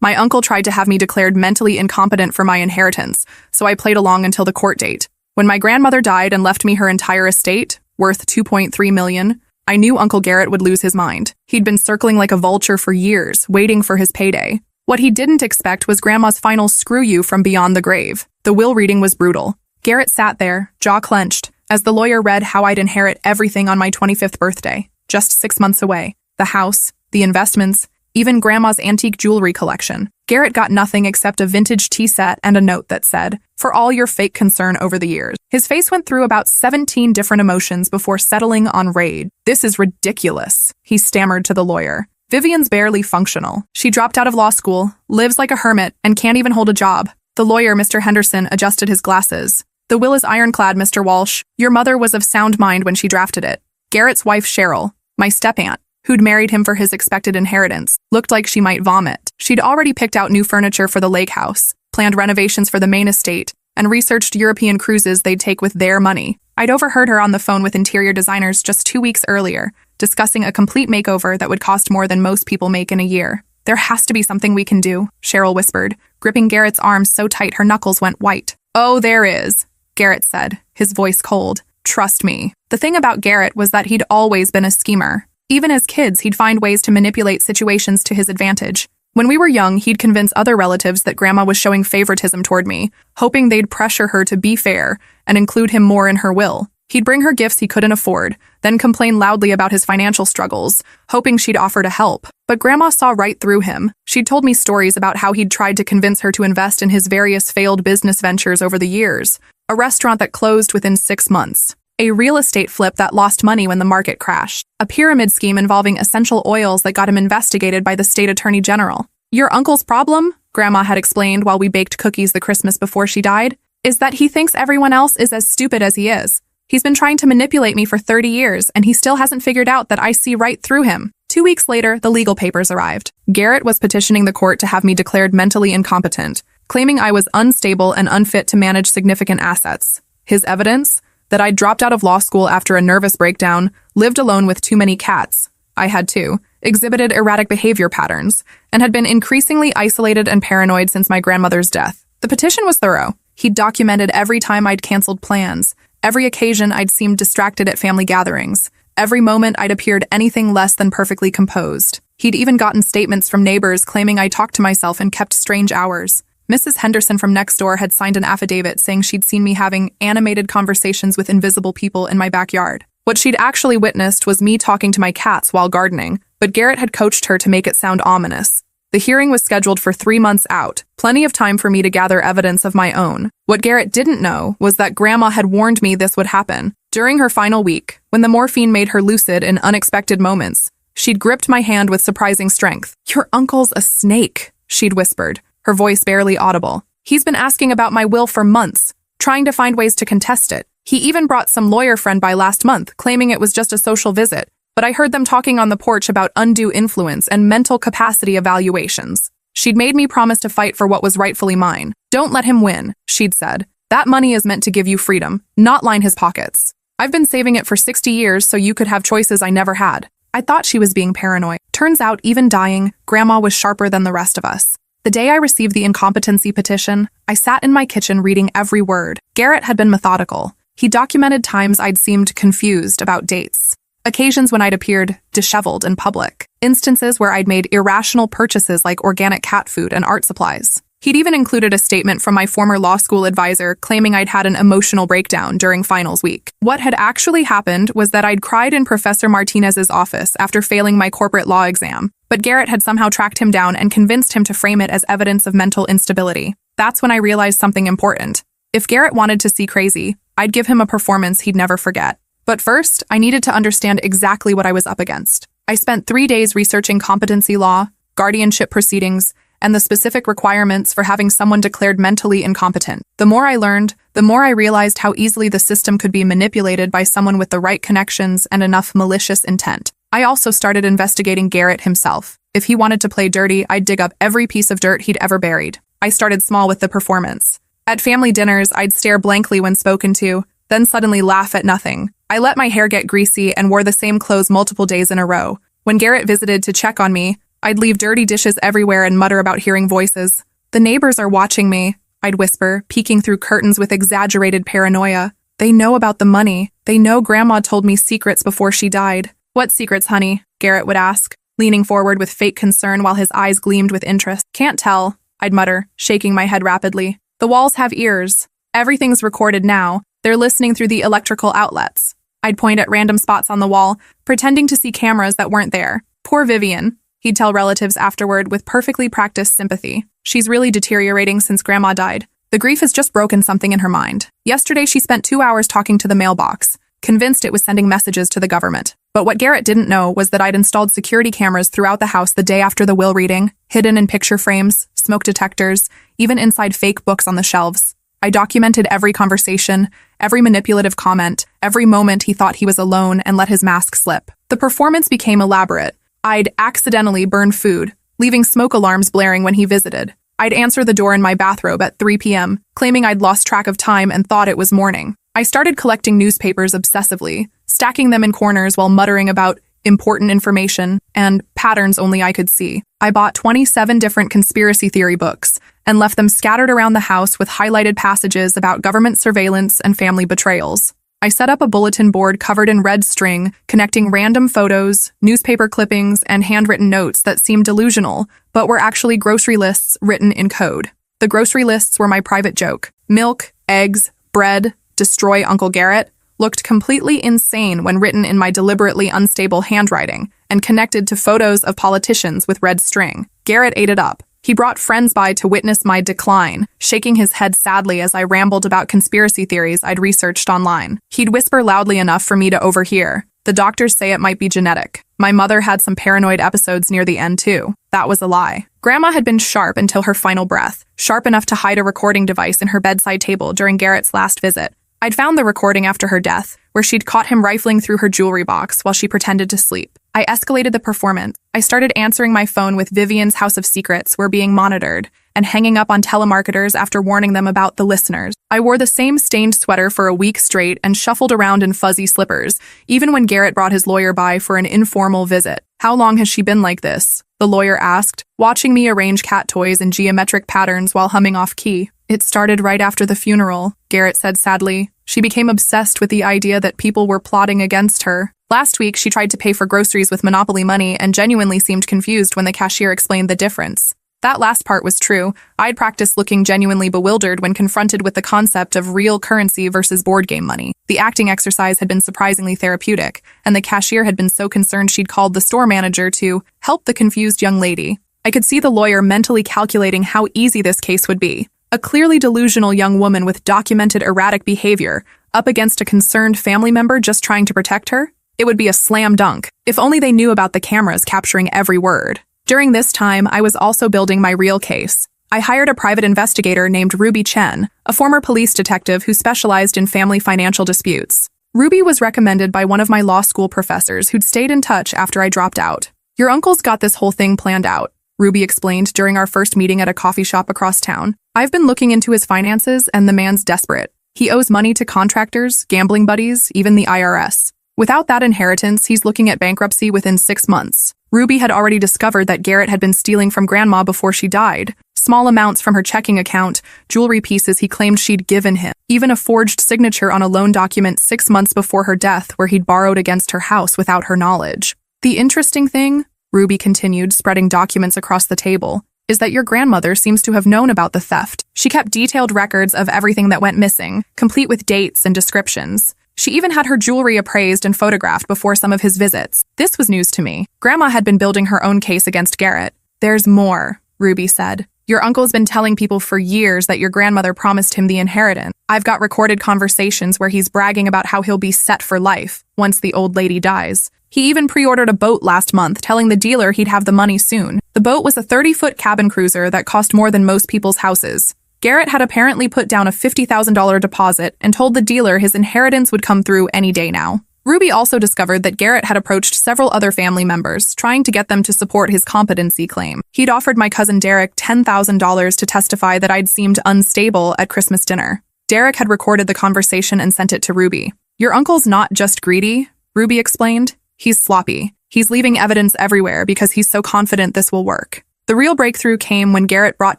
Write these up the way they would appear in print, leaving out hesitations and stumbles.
My uncle tried to have me declared mentally incompetent for my inheritance, so I played along until the court date. When my grandmother died and left me her entire estate, worth $2.3 million, I knew Uncle Garrett would lose his mind. He'd been circling like a vulture for years, waiting for his payday. What he didn't expect was Grandma's final screw you from beyond the grave. The will reading was brutal. Garrett sat there, jaw clenched, as the lawyer read how I'd inherit everything on my 25th birthday, just 6 months away. The house, the investments, even Grandma's antique jewelry collection. Garrett got nothing except a vintage tea set and a note that said, "For all your fake concern over the years." His face went through about 17 different emotions before settling on rage. "This is ridiculous," he stammered to the lawyer. "Vivian's barely functional. She dropped out of law school, lives like a hermit, and can't even hold a job." The lawyer, Mr. Henderson, adjusted his glasses. "The will is ironclad, Mr. Walsh. Your mother was of sound mind when she drafted it." Garrett's wife, Cheryl, my step-aunt, who'd married him for his expected inheritance, looked like she might vomit. She'd already picked out new furniture for the lake house, planned renovations for the main estate, and researched European cruises they'd take with their money. I'd overheard her on the phone with interior designers just 2 weeks earlier, discussing a complete makeover that would cost more than most people make in a year. "There has to be something we can do," Cheryl whispered, gripping Garrett's arm so tight her knuckles went white. "Oh, there is," Garrett said, his voice cold. "Trust me." The thing about Garrett was that he'd always been a schemer. Even as kids, he'd find ways to manipulate situations to his advantage. When we were young, he'd convince other relatives that Grandma was showing favoritism toward me, hoping they'd pressure her to be fair and include him more in her will. He'd bring her gifts he couldn't afford, then complain loudly about his financial struggles, hoping she'd offer to help. But Grandma saw right through him. She'd told me stories about how he'd tried to convince her to invest in his various failed business ventures over the years. A restaurant that closed within 6 months. A real estate flip that lost money when the market crashed. A pyramid scheme involving essential oils that got him investigated by the state attorney general. "Your uncle's problem," Grandma had explained while we baked cookies the Christmas before she died, "is that he thinks everyone else is as stupid as he is. He's been trying to manipulate me for 30 years, and he still hasn't figured out that I see right through him." 2 weeks later, the legal papers arrived. Garrett was petitioning the court to have me declared mentally incompetent, claiming I was unstable and unfit to manage significant assets. His evidence? That I'd dropped out of law school after a nervous breakdown, lived alone with too many cats, I had too, exhibited erratic behavior patterns, and had been increasingly isolated and paranoid since my grandmother's death. The petition was thorough. He'd documented every time I'd canceled plans, every occasion I'd seemed distracted at family gatherings, every moment I'd appeared anything less than perfectly composed. He'd even gotten statements from neighbors claiming I talked to myself and kept strange hours. Mrs. Henderson from next door had signed an affidavit saying she'd seen me having animated conversations with invisible people in my backyard. What she'd actually witnessed was me talking to my cats while gardening, but Garrett had coached her to make it sound ominous. The hearing was scheduled for 3 months out, plenty of time for me to gather evidence of my own. What Garrett didn't know was that Grandma had warned me this would happen. During her final week, when the morphine made her lucid in unexpected moments, she'd gripped my hand with surprising strength. "Your uncle's a snake," she'd whispered, her voice barely audible. "He's been asking about my will for months, trying to find ways to contest it. He even brought some lawyer friend by last month, claiming it was just a social visit, but I heard them talking on the porch about undue influence and mental capacity evaluations. She'd made me promise to fight for what was rightfully mine. Don't let him win," she'd said. "That money is meant to give you freedom, not line his pockets. I've been saving it for 60 years so you could have choices I never had." I thought she was being paranoid. Turns out, even dying, Grandma was sharper than the rest of us. The day I received the incompetency petition, I sat in my kitchen reading every word. Garrett had been methodical. He documented times I'd seemed confused about dates, occasions when I'd appeared disheveled in public, instances where I'd made irrational purchases like organic cat food and art supplies. He'd even included a statement from my former law school advisor claiming I'd had an emotional breakdown during finals week. What had actually happened was that I'd cried in Professor Martinez's office after failing my corporate law exam, but Garrett had somehow tracked him down and convinced him to frame it as evidence of mental instability. That's when I realized something important. If Garrett wanted to see crazy, I'd give him a performance he'd never forget. But first, I needed to understand exactly what I was up against. I spent 3 days researching competency law, guardianship proceedings, and the specific requirements for having someone declared mentally incompetent. The more I learned, the more I realized how easily the system could be manipulated by someone with the right connections and enough malicious intent. I also started investigating Garrett himself. If he wanted to play dirty, I'd dig up every piece of dirt he'd ever buried. I started small with the performance. At family dinners, I'd stare blankly when spoken to, then suddenly laugh at nothing. I let my hair get greasy and wore the same clothes multiple days in a row. When Garrett visited to check on me, I'd leave dirty dishes everywhere and mutter about hearing voices. The neighbors are watching me, I'd whisper, peeking through curtains with exaggerated paranoia. They know about the money. They know Grandma told me secrets before she died. What secrets, honey? Garrett would ask, leaning forward with fake concern while his eyes gleamed with interest. Can't tell, I'd mutter, shaking my head rapidly. The walls have ears. Everything's recorded now. They're listening through the electrical outlets. I'd point at random spots on the wall, pretending to see cameras that weren't there. Poor Vivian, he'd tell relatives afterward with perfectly practiced sympathy. She's really deteriorating since Grandma died. The grief has just broken something in her mind. Yesterday, she spent 2 hours talking to the mailbox, convinced it was sending messages to the government. But what Garrett didn't know was that I'd installed security cameras throughout the house the day after the will reading, hidden in picture frames, smoke detectors, even inside fake books on the shelves. I documented every conversation, every manipulative comment, every moment he thought he was alone and let his mask slip. The performance became elaborate. I'd accidentally burn food, leaving smoke alarms blaring when he visited. I'd answer the door in my bathrobe at 3 p.m., claiming I'd lost track of time and thought it was morning. I started collecting newspapers obsessively, stacking them in corners while muttering about important information and patterns only I could see. I bought 27 different conspiracy theory books and left them scattered around the house with highlighted passages about government surveillance and family betrayals. I set up a bulletin board covered in red string, connecting random photos, newspaper clippings, and handwritten notes that seemed delusional, but were actually grocery lists written in code. The grocery lists were my private joke. Milk, eggs, bread, destroy Uncle Garrett looked completely insane when written in my deliberately unstable handwriting and connected to photos of politicians with red string. Garrett ate it up. He brought friends by to witness my decline, shaking his head sadly as I rambled about conspiracy theories I'd researched online. He'd whisper loudly enough for me to overhear. The doctors say it might be genetic. My mother had some paranoid episodes near the end too. That was a lie. Grandma had been sharp until her final breath, sharp enough to hide a recording device in her bedside table during Garrett's last visit. I'd found the recording after her death, where she'd caught him rifling through her jewelry box while she pretended to sleep. I escalated the performance. I started answering my phone with Vivian's House of Secrets were being monitored and hanging up on telemarketers after warning them about the listeners. I wore the same stained sweater for a week straight and shuffled around in fuzzy slippers, even when Garrett brought his lawyer by for an informal visit. How long has she been like this? The lawyer asked, watching me arrange cat toys in geometric patterns while humming off key. It started right after the funeral, Garrett said sadly. She became obsessed with the idea that people were plotting against her. Last week, she tried to pay for groceries with Monopoly money and genuinely seemed confused when the cashier explained the difference. That last part was true. I'd practiced looking genuinely bewildered when confronted with the concept of real currency versus board game money. The acting exercise had been surprisingly therapeutic, and the cashier had been so concerned she'd called the store manager to help the confused young lady. I could see the lawyer mentally calculating how easy this case would be. A clearly delusional young woman with documented erratic behavior up against a concerned family member just trying to protect her? It would be a slam dunk, if only they knew about the cameras capturing every word. During this time, I was also building my real case. I hired a private investigator named Ruby Chen, a former police detective who specialized in family financial disputes. Ruby was recommended by one of my law school professors who'd stayed in touch after I dropped out. Your uncle's got this whole thing planned out, Ruby explained during our first meeting at a coffee shop across town. I've been looking into his finances, and the man's desperate. He owes money to contractors, gambling buddies, even the IRS. Without that inheritance, he's looking at bankruptcy within 6 months. Ruby had already discovered that Garrett had been stealing from Grandma before she died. Small amounts from her checking account, jewelry pieces he claimed she'd given him, even a forged signature on a loan document 6 months before her death where he'd borrowed against her house without her knowledge. The interesting thing, Ruby continued, spreading documents across the table, is that your grandmother seems to have known about the theft. She kept detailed records of everything that went missing, complete with dates and descriptions. She even had her jewelry appraised and photographed before some of his visits. This was news to me. Grandma had been building her own case against Garrett. There's more, Ruby said. Your uncle's been telling people for years that your grandmother promised him the inheritance. I've got recorded conversations where he's bragging about how he'll be set for life once the old lady dies. He even pre-ordered a boat last month, telling the dealer he'd have the money soon. The boat was a 30-foot cabin cruiser that cost more than most people's houses. Garrett had apparently put down a $50,000 deposit and told the dealer his inheritance would come through any day now. Ruby also discovered that Garrett had approached several other family members, trying to get them to support his competency claim. He'd offered my cousin Derek $10,000 to testify that I'd seemed unstable at Christmas dinner. Derek had recorded the conversation and sent it to Ruby. Your uncle's not just greedy, Ruby explained. He's sloppy. He's leaving evidence everywhere because he's so confident this will work. The real breakthrough came when Garrett brought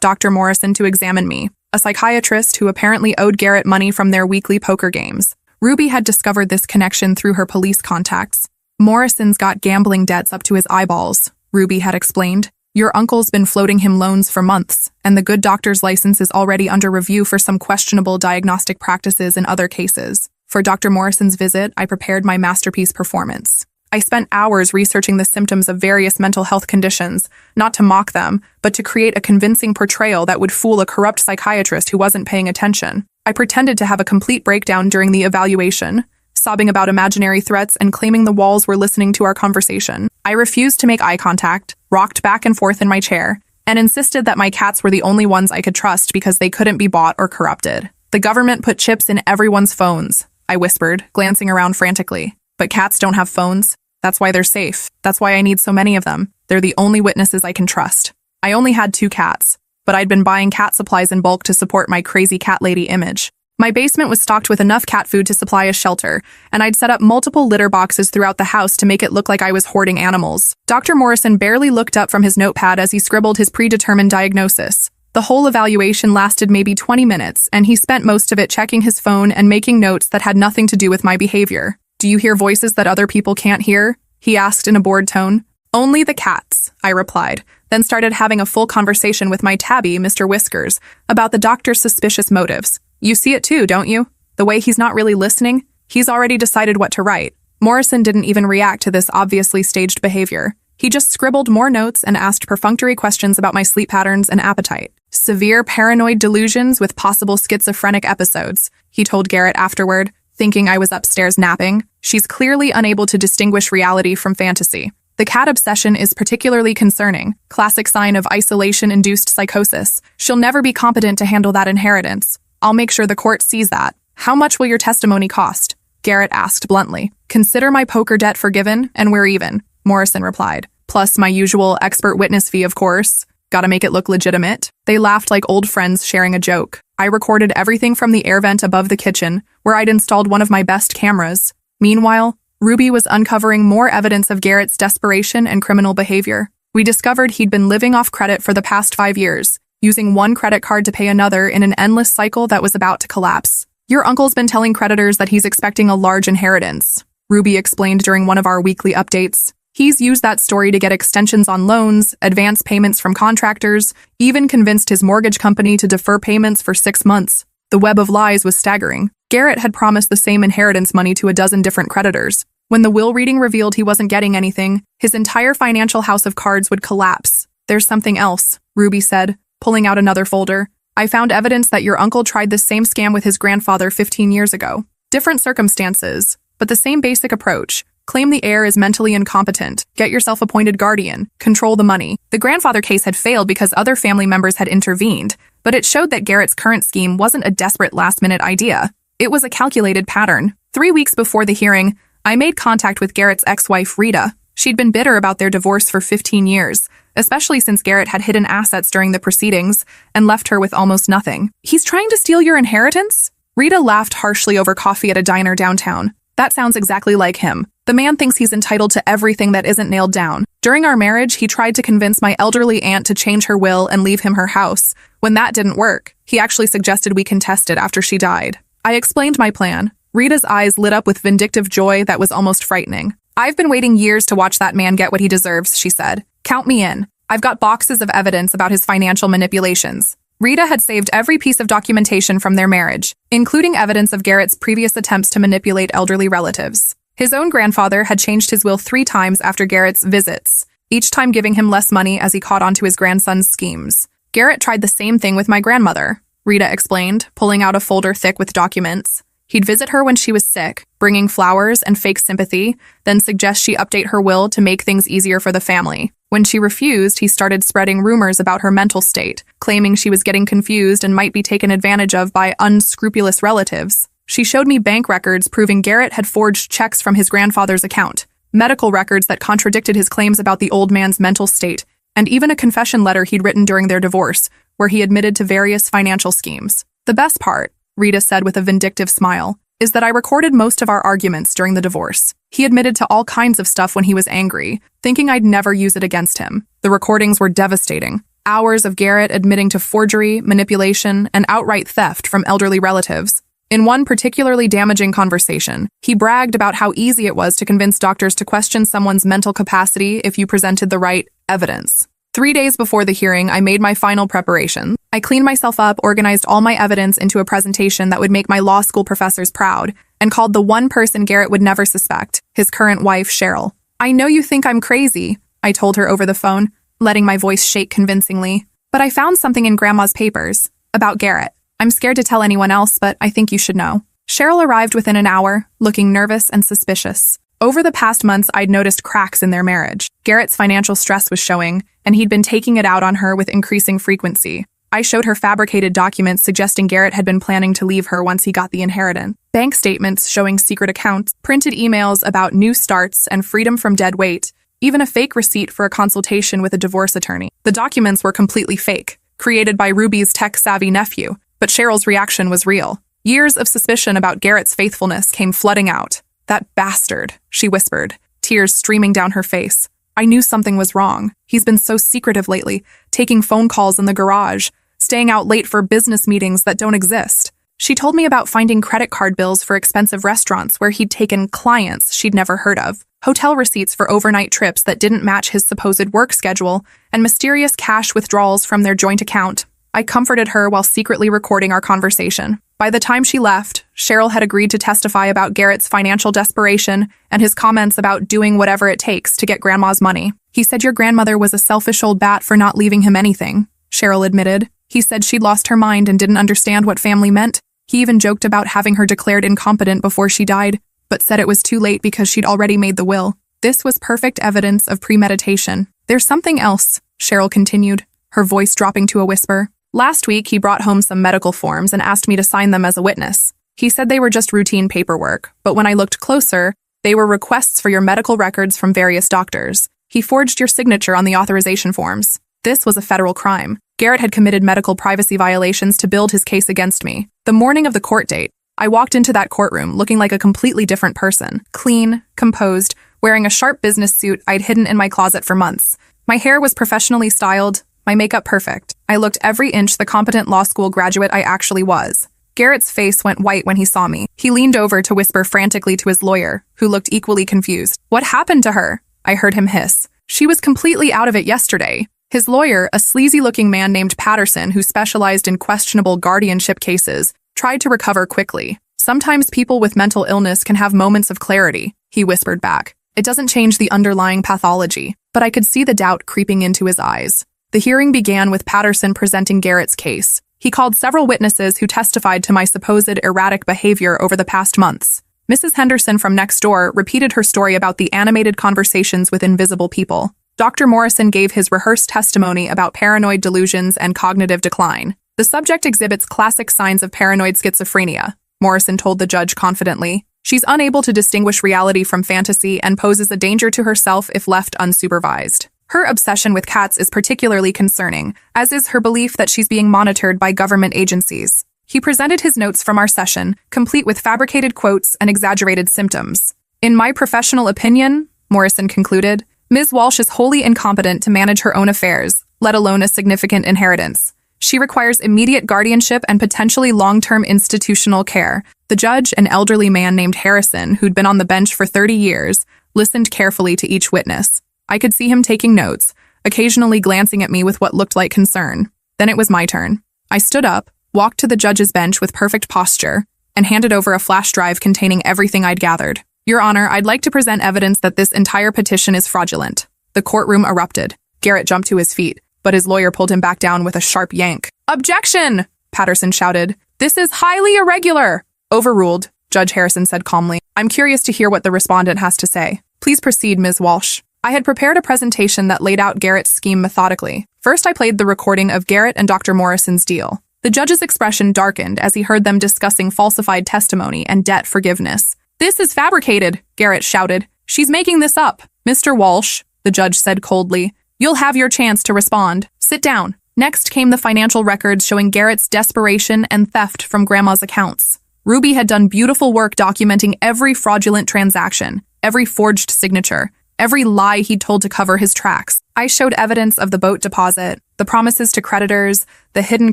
Dr. Morrison to examine me, a psychiatrist who apparently owed Garrett money from their weekly poker games. Ruby had discovered this connection through her police contacts. Morrison's got gambling debts up to his eyeballs, Ruby had explained. Your uncle's been floating him loans for months, and the good doctor's license is already under review for some questionable diagnostic practices in other cases. For Dr. Morrison's visit, I prepared my masterpiece performance. I spent hours researching the symptoms of various mental health conditions, not to mock them, but to create a convincing portrayal that would fool a corrupt psychiatrist who wasn't paying attention. I pretended to have a complete breakdown during the evaluation, sobbing about imaginary threats and claiming the walls were listening to our conversation. I refused to make eye contact, rocked back and forth in my chair, and insisted that my cats were the only ones I could trust because they couldn't be bought or corrupted. The government put chips in everyone's phones, I whispered, glancing around frantically. But cats don't have phones. That's why they're safe. That's why I need so many of them. They're the only witnesses I can trust. I only had 2 cats, but I'd been buying cat supplies in bulk to support my crazy cat lady image. My basement was stocked with enough cat food to supply a shelter, and I'd set up multiple litter boxes throughout the house to make it look like I was hoarding animals. Dr. Morrison barely looked up from his notepad as he scribbled his predetermined diagnosis. The whole evaluation lasted maybe 20 minutes, and he spent most of it checking his phone and making notes that had nothing to do with my behavior. Do you hear voices that other people can't hear? He asked in a bored tone. Only the cats, I replied, then started having a full conversation with my tabby, Mr. Whiskers, about the doctor's suspicious motives. You see it too, don't you? The way he's not really listening? He's already decided what to write. Morrison didn't even react to this obviously staged behavior. He just scribbled more notes and asked perfunctory questions about my sleep patterns and appetite. Severe paranoid delusions with possible schizophrenic episodes, he told Garrett afterward, thinking I was upstairs napping. She's clearly unable to distinguish reality from fantasy. The cat obsession is particularly concerning, classic sign of isolation-induced psychosis. She'll never be competent to handle that inheritance. I'll make sure the court sees that. How much will your testimony cost? Garrett asked bluntly. Consider my poker debt forgiven, and we're even, Morrison replied. Plus my usual expert witness fee, of course. Gotta make it look legitimate. They laughed like old friends sharing a joke. I recorded everything from the air vent above the kitchen, where I'd installed one of my best cameras. Meanwhile, Ruby was uncovering more evidence of Garrett's desperation and criminal behavior. We discovered he'd been living off credit for the past 5 years, using one credit card to pay another in an endless cycle that was about to collapse. Your uncle's been telling creditors that he's expecting a large inheritance, Ruby explained during one of our weekly updates. He's used that story to get extensions on loans, advance payments from contractors, even convinced his mortgage company to defer payments for 6 months. The web of lies was staggering. Garrett had promised the same inheritance money to a dozen different creditors. When the will reading revealed he wasn't getting anything, his entire financial house of cards would collapse. There's something else, Ruby said, pulling out another folder. I found evidence that your uncle tried the same scam with his grandfather 15 years ago. Different circumstances, but the same basic approach. Claim the heir is mentally incompetent, get yourself appointed guardian, control the money. The grandfather case had failed because other family members had intervened, but it showed that Garrett's current scheme wasn't a desperate last-minute idea. It was a calculated pattern. 3 weeks before the hearing, I made contact with Garrett's ex-wife, Rita. She'd been bitter about their divorce for 15 years, especially since Garrett had hidden assets during the proceedings and left her with almost nothing. He's trying to steal your inheritance? Rita laughed harshly over coffee at a diner downtown. That sounds exactly like him. The man thinks he's entitled to everything that isn't nailed down. During our marriage, he tried to convince my elderly aunt to change her will and leave him her house. When that didn't work, he actually suggested we contest it after she died. I explained my plan. Rita's eyes lit up with vindictive joy that was almost frightening. I've been waiting years to watch that man get what he deserves, she said. Count me in. I've got boxes of evidence about his financial manipulations. Rita had saved every piece of documentation from their marriage, including evidence of Garrett's previous attempts to manipulate elderly relatives. His own grandfather had changed his will 3 times after Garrett's visits, each time giving him less money as he caught on to his grandson's schemes. Garrett tried the same thing with my grandmother, Rita explained, pulling out a folder thick with documents. He'd visit her when she was sick, bringing flowers and fake sympathy, then suggest she update her will to make things easier for the family. When she refused, he started spreading rumors about her mental state, claiming she was getting confused and might be taken advantage of by unscrupulous relatives. She showed me bank records proving Garrett had forged checks from his grandfather's account, medical records that contradicted his claims about the old man's mental state, and even a confession letter he'd written during their divorce, where he admitted to various financial schemes. The best part, Rita said with a vindictive smile, is that I recorded most of our arguments during the divorce. He admitted to all kinds of stuff when he was angry, thinking I'd never use it against him. The recordings were devastating. Hours of Garrett admitting to forgery, manipulation, and outright theft from elderly relatives. In one particularly damaging conversation, he bragged about how easy it was to convince doctors to question someone's mental capacity if you presented the right evidence. 3 days before the hearing, I made my final preparation. I cleaned myself up, organized all my evidence into a presentation that would make my law school professors proud, and called the one person Garrett would never suspect, his current wife, Cheryl. "I know you think I'm crazy," I told her over the phone, letting my voice shake convincingly. "But I found something in Grandma's papers about Garrett. I'm scared to tell anyone else, but I think you should know." Cheryl arrived within an hour, looking nervous and suspicious. Over the past months, I'd noticed cracks in their marriage. Garrett's financial stress was showing, and he'd been taking it out on her with increasing frequency. I showed her fabricated documents suggesting Garrett had been planning to leave her once he got the inheritance. Bank statements showing secret accounts, printed emails about new starts and freedom from dead weight, even a fake receipt for a consultation with a divorce attorney. The documents were completely fake, created by Ruby's tech-savvy nephew. But Cheryl's reaction was real. Years of suspicion about Garrett's faithfulness came flooding out. "That bastard," she whispered, tears streaming down her face. I knew something was wrong. He's been so secretive lately, taking phone calls in the garage, staying out late for business meetings that don't exist. She told me about finding credit card bills for expensive restaurants where he'd taken clients she'd never heard of, hotel receipts for overnight trips that didn't match his supposed work schedule, and mysterious cash withdrawals from their joint account. I comforted her while secretly recording our conversation. By the time she left, Cheryl had agreed to testify about Garrett's financial desperation and his comments about doing whatever it takes to get Grandma's money. "He said your grandmother was a selfish old bat for not leaving him anything," Cheryl admitted. "He said she'd lost her mind and didn't understand what family meant. He even joked about having her declared incompetent before she died, but said it was too late because she'd already made the will. This was perfect evidence of premeditation. There's something else," Cheryl continued, her voice dropping to a whisper. "Last week, he brought home some medical forms and asked me to sign them as a witness. He said they were just routine paperwork, but when I looked closer, they were requests for your medical records from various doctors. He forged your signature on the authorization forms. This was a federal crime. Garrett had committed medical privacy violations to build his case against me. The morning of the court date, I walked into that courtroom looking like a completely different person, clean, composed, wearing a sharp business suit I'd hidden in my closet for months. My hair was professionally styled, my makeup perfect. I looked every inch the competent law school graduate I actually was. Garrett's face went white when he saw me. He leaned over to whisper frantically to his lawyer, who looked equally confused. "What happened to her?" I heard him hiss. "She was completely out of it yesterday." His lawyer, a sleazy-looking man named Patterson who specialized in questionable guardianship cases, tried to recover quickly. "Sometimes people with mental illness can have moments of clarity," he whispered back. "It doesn't change the underlying pathology." But I could see the doubt creeping into his eyes. The hearing began with Patterson presenting Garrett's case. He called several witnesses who testified to my supposed erratic behavior over the past months. Mrs. Henderson from next door repeated her story about the animated conversations with invisible people. Dr. Morrison gave his rehearsed testimony about paranoid delusions and cognitive decline. "The subject exhibits classic signs of paranoid schizophrenia," Morrison told the judge confidently. "She's unable to distinguish reality from fantasy and poses a danger to herself if left unsupervised. Her obsession with cats is particularly concerning, as is her belief that she's being monitored by government agencies." He presented his notes from our session, complete with fabricated quotes and exaggerated symptoms. "In my professional opinion," Morrison concluded, "Ms. Walsh is wholly incompetent to manage her own affairs, let alone a significant inheritance. She requires immediate guardianship and potentially long-term institutional care." The judge, an elderly man named Harrison, who'd been on the bench for 30 years, listened carefully to each witness. I could see him taking notes, occasionally glancing at me with what looked like concern. Then it was my turn. I stood up, walked to the judge's bench with perfect posture, and handed over a flash drive containing everything I'd gathered. "Your Honor, I'd like to present evidence that this entire petition is fraudulent." The courtroom erupted. Garrett jumped to his feet, but his lawyer pulled him back down with a sharp yank. "Objection!" Patterson shouted. "This is highly irregular!" "Overruled," Judge Harrison said calmly. "I'm curious to hear what the respondent has to say. Please proceed, Ms. Walsh." I had prepared a presentation that laid out Garrett's scheme methodically. First, I played the recording of Garrett and Dr. Morrison's deal. The judge's expression darkened as he heard them discussing falsified testimony and debt forgiveness. "This is fabricated," Garrett shouted. "She's making this up." "Mr. Walsh," the judge said coldly, "you'll have your chance to respond. Sit down." Next came the financial records showing Garrett's desperation and theft from Grandma's accounts. Ruby had done beautiful work documenting every fraudulent transaction, every forged signature, every lie he'd told to cover his tracks. I showed evidence of the boat deposit, the promises to creditors, the hidden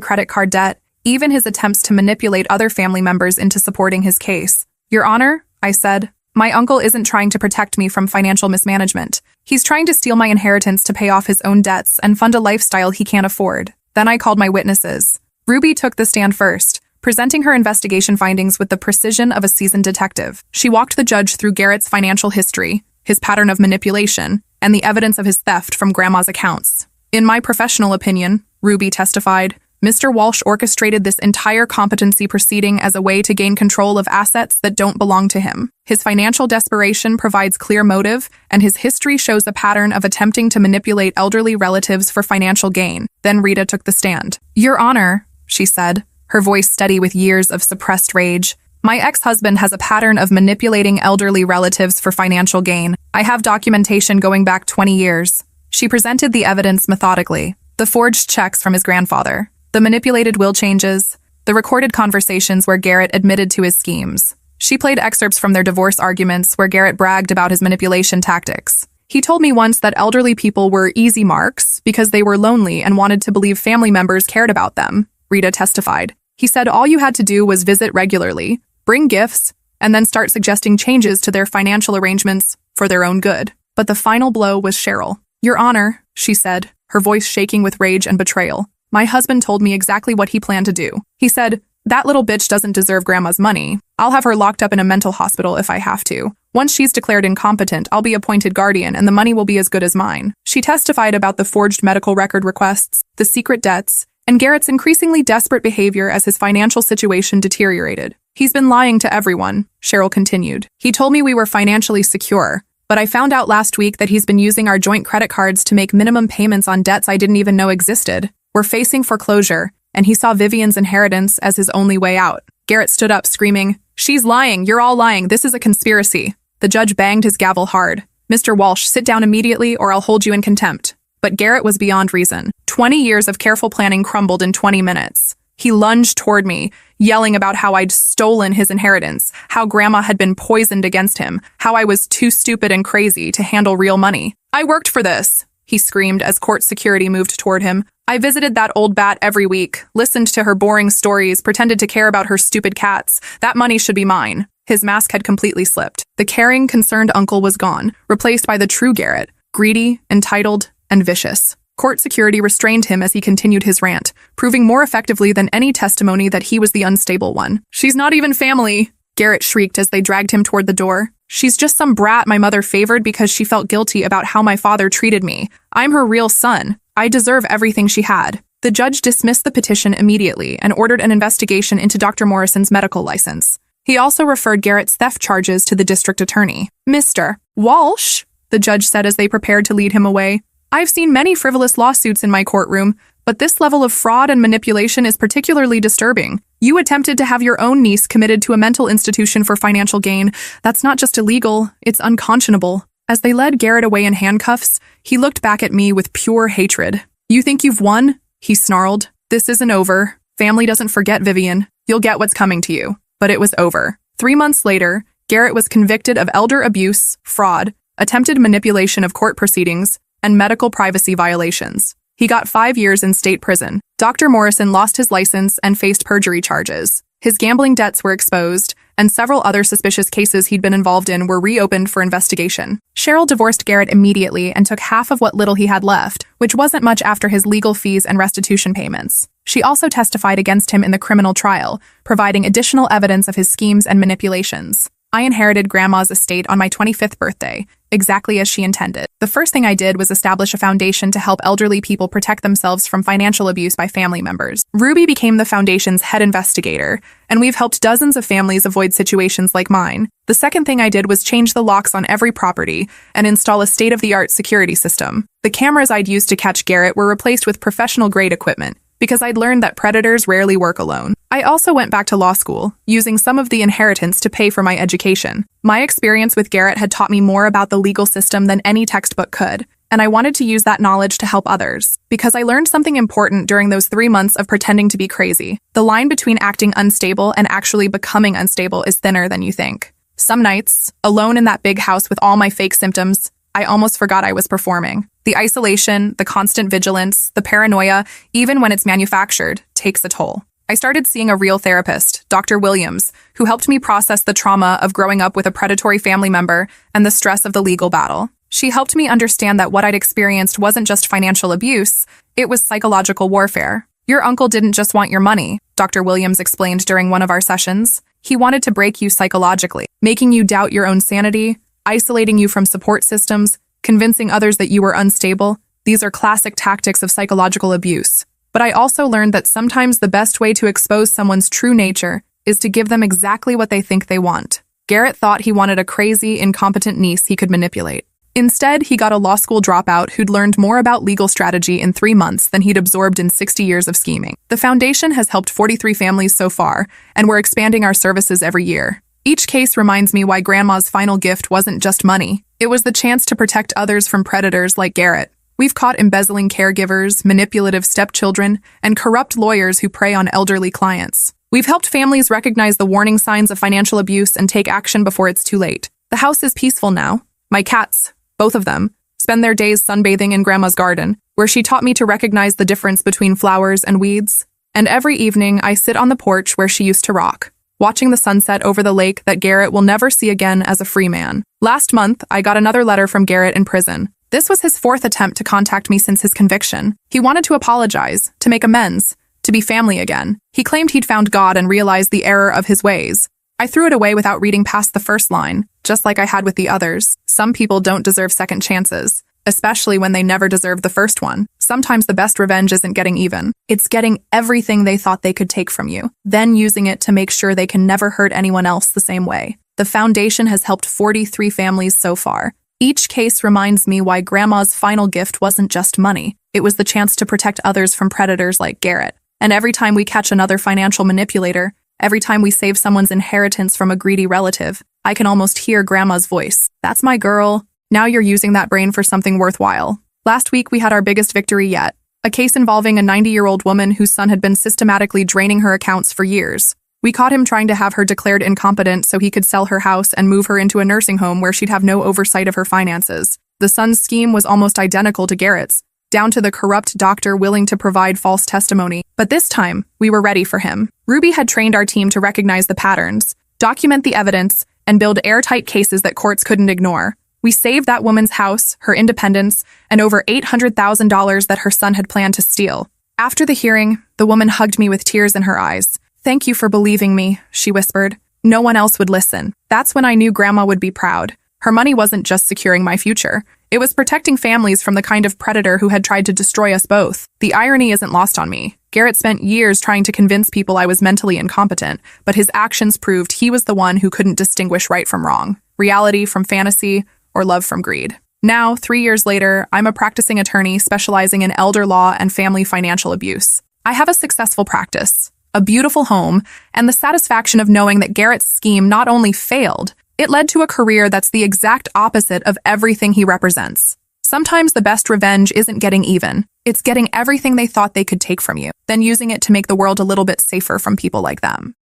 credit card debt, even his attempts to manipulate other family members into supporting his case. Your Honor, I said, my uncle isn't trying to protect me from financial mismanagement. He's trying to steal my inheritance to pay off his own debts and fund a lifestyle he can't afford. Then I called my witnesses. Ruby took the stand first, presenting her investigation findings with the precision of a seasoned detective. She walked the judge through Garrett's financial history, his pattern of manipulation, and the evidence of his theft from Grandma's accounts. In my professional opinion, Ruby testified, Mr. Walsh orchestrated this entire competency proceeding as a way to gain control of assets that don't belong to him. His financial desperation provides clear motive, and his history shows a pattern of attempting to manipulate elderly relatives for financial gain. Then Rita took the stand. Your Honor, she said, her voice steady with years of suppressed rage, my ex-husband has a pattern of manipulating elderly relatives for financial gain. I have documentation going back 20 years. She presented the evidence methodically. The forged checks from his grandfather, the manipulated will changes, the recorded conversations where Garrett admitted to his schemes. She played excerpts from their divorce arguments where Garrett bragged about his manipulation tactics. He told me once that elderly people were easy marks because they were lonely and wanted to believe family members cared about them, Rita testified. He said all you had to do was visit regularly, bring gifts, and then start suggesting changes to their financial arrangements for their own good. But the final blow was Cheryl. Your Honor, she said, her voice shaking with rage and betrayal. My husband told me exactly what he planned to do. He said, that little bitch doesn't deserve Grandma's money. I'll have her locked up in a mental hospital if I have to. Once she's declared incompetent, I'll be appointed guardian and the money will be as good as mine. She testified about the forged medical record requests, the secret debts, and Garrett's increasingly desperate behavior as his financial situation deteriorated. He's been lying to everyone, Cheryl continued. He told me we were financially secure, but I found out last week that he's been using our joint credit cards to make minimum payments on debts I didn't even know existed. We're facing foreclosure, and he saw Vivian's inheritance as his only way out. Garrett stood up, screaming, she's lying, you're all lying, this is a conspiracy. The judge banged his gavel hard. Mr. Walsh, sit down immediately or I'll hold you in contempt. But Garrett was beyond reason. 20 years of careful planning crumbled in 20 minutes. He lunged toward me, yelling about how I'd stolen his inheritance, how Grandma had been poisoned against him, how I was too stupid and crazy to handle real money. I worked for this, he screamed as court security moved toward him. I visited that old bat every week, listened to her boring stories, pretended to care about her stupid cats. That money should be mine. His mask had completely slipped. The caring, concerned uncle was gone, replaced by the true Garrett, greedy, entitled, and vicious. Court security restrained him as he continued his rant, proving more effectively than any testimony that he was the unstable one. She's not even family, Garrett shrieked as they dragged him toward the door. She's just some brat my mother favored because she felt guilty about how my father treated me. I'm her real son. I deserve everything she had. The judge dismissed the petition immediately and ordered an investigation into Dr. Morrison's medical license. He also referred Garrett's theft charges to the district attorney. Mr. Walsh, the judge said as they prepared to lead him away, I've seen many frivolous lawsuits in my courtroom, but this level of fraud and manipulation is particularly disturbing. You attempted to have your own niece committed to a mental institution for financial gain. That's not just illegal, it's unconscionable. As they led Garrett away in handcuffs, he looked back at me with pure hatred. You think you've won? He snarled. This isn't over. Family doesn't forget Vivian. You'll get what's coming to you. But it was over. 3 months later, Garrett was convicted of elder abuse, fraud, attempted manipulation of court proceedings, and medical privacy violations. He got 5 years in state prison. Dr. Morrison lost his license and faced perjury charges. His gambling debts were exposed, and several other suspicious cases he'd been involved in were reopened for investigation. Cheryl divorced Garrett immediately and took half of what little he had left, which wasn't much after his legal fees and restitution payments. She also testified against him in the criminal trial, providing additional evidence of his schemes and manipulations. I inherited Grandma's estate on my 25th birthday, exactly as she intended. The first thing I did was establish a foundation to help elderly people protect themselves from financial abuse by family members. Ruby became the foundation's head investigator, and we've helped dozens of families avoid situations like mine. The second thing I did was change the locks on every property and install a state-of-the-art security system. The cameras I'd used to catch Garrett were replaced with professional-grade equipment, because I'd learned that predators rarely work alone. I also went back to law school, using some of the inheritance to pay for my education. My experience with Garrett had taught me more about the legal system than any textbook could, and I wanted to use that knowledge to help others. Because I learned something important during those 3 months of pretending to be crazy. The line between acting unstable and actually becoming unstable is thinner than you think. Some nights, alone in that big house with all my fake symptoms, I almost forgot I was performing. The isolation, the constant vigilance, the paranoia, even when it's manufactured, takes a toll. I started seeing a real therapist, Dr. Williams, who helped me process the trauma of growing up with a predatory family member and the stress of the legal battle. She helped me understand that what I'd experienced wasn't just financial abuse, it was psychological warfare. Your uncle didn't just want your money, Dr. Williams explained during one of our sessions. He wanted to break you psychologically, making you doubt your own sanity, isolating you from support systems, convincing others that you were unstable. These are classic tactics of psychological abuse. But I also learned that sometimes the best way to expose someone's true nature is to give them exactly what they think they want. Garrett thought he wanted a crazy, incompetent niece he could manipulate. Instead, he got a law school dropout who'd learned more about legal strategy in 3 months than he'd absorbed in 60 years of scheming. The foundation has helped 43 families so far, and we're expanding our services every year. Each case reminds me why Grandma's final gift wasn't just money. It was the chance to protect others from predators like Garrett. We've caught embezzling caregivers, manipulative stepchildren, and corrupt lawyers who prey on elderly clients. We've helped families recognize the warning signs of financial abuse and take action before it's too late. The house is peaceful now. My cats, both of them, spend their days sunbathing in Grandma's garden, where she taught me to recognize the difference between flowers and weeds. And every evening, I sit on the porch where she used to rock, watching the sunset over the lake that Garrett will never see again as a free man. Last month, I got another letter from Garrett in prison. This was his 4th attempt to contact me since his conviction. He wanted to apologize, to make amends, to be family again. He claimed he'd found God and realized the error of his ways. I threw it away without reading past the first line, just like I had with the others. Some people don't deserve second chances, especially when they never deserved the first one. Sometimes the best revenge isn't getting even. It's getting everything they thought they could take from you, then using it to make sure they can never hurt anyone else the same way. The foundation has helped 43 families so far. Each case reminds me why Grandma's final gift wasn't just money. It was the chance to protect others from predators like Garrett. And every time we catch another financial manipulator, every time we save someone's inheritance from a greedy relative, I can almost hear Grandma's voice. That's my girl. Now you're using that brain for something worthwhile. Last week, we had our biggest victory yet. A case involving a 90-year-old woman whose son had been systematically draining her accounts for years. We caught him trying to have her declared incompetent so he could sell her house and move her into a nursing home where she'd have no oversight of her finances. The son's scheme was almost identical to Garrett's, down to the corrupt doctor willing to provide false testimony. But this time, we were ready for him. Ruby had trained our team to recognize the patterns, document the evidence, and build airtight cases that courts couldn't ignore. We saved that woman's house, her independence, and over $800,000 that her son had planned to steal. After the hearing, the woman hugged me with tears in her eyes. "Thank you for believing me," she whispered. "No one else would listen." That's when I knew Grandma would be proud. Her money wasn't just securing my future. It was protecting families from the kind of predator who had tried to destroy us both. The irony isn't lost on me. Garrett spent years trying to convince people I was mentally incompetent, but his actions proved he was the one who couldn't distinguish right from wrong, reality from fantasy, or love from greed. Now, 3 years later, I'm a practicing attorney specializing in elder law and family financial abuse. I have a successful practice, a beautiful home, and the satisfaction of knowing that Garrett's scheme not only failed, it led to a career that's the exact opposite of everything he represents. Sometimes the best revenge isn't getting even. It's getting everything they thought they could take from you, then using it to make the world a little bit safer from people like them.